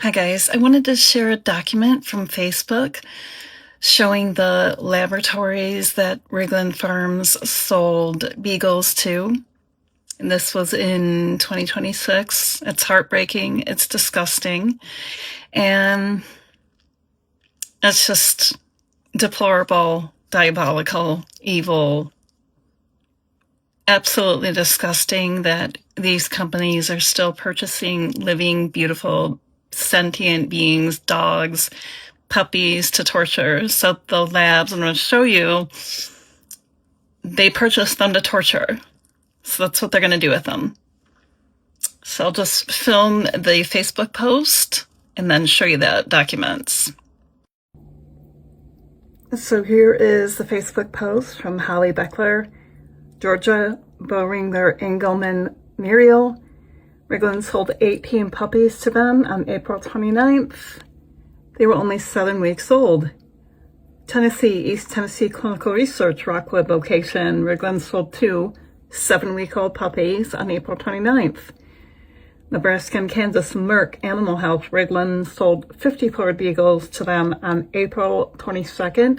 Hi guys, I wanted to share a document from Facebook showing the laboratories that Rigland Farms sold Beagles to. And this was in 2026. It's heartbreaking, it's disgusting, and it's just deplorable, diabolical, evil, absolutely disgusting that these companies are still purchasing living, beautiful, sentient beings, dogs, puppies to torture. So the labs, I'm going to show you, they purchase them to torture. So that's what they're going to do with them. So I'll just film the Facebook post and then show you the documents. So here is the Facebook post from Holly Beckler, Georgia, Boehringer, Engelman, Muriel. Rigland sold 18 puppies to them on April 29th. They were only 7 weeks old. Tennessee, East Tennessee Clinical Research, Rockwood location. Rigland sold 2 7-week-old puppies on April 29th. Nebraska and Kansas, Merck Animal Health. Rigland sold 54 Beagles to them on April 22nd,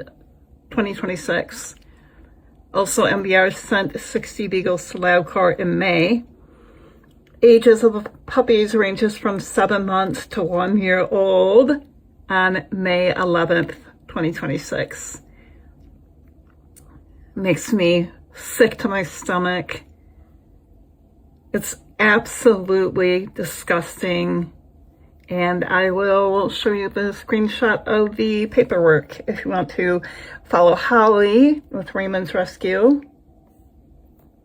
2026. Also, MBR sent 60 Beagles to Labcorp in May. Ages of the puppies ranges from 7 months to 1 year old on May 11th, 2026. Makes me sick to my stomach. It's absolutely disgusting. And I will show you the screenshot of the paperwork if you want to follow Holly with Raymond's Rescue.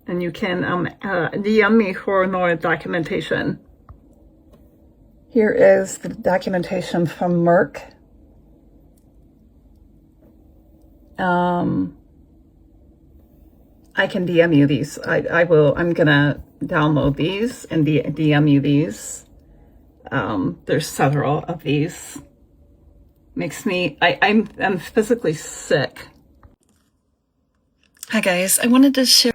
And you can DM me for more documentation. Here is the documentation from Merck. I can DM you these. I'm gonna download these and DM you these. There's several of these. Makes me, I'm physically sick. Hi guys, I wanted to share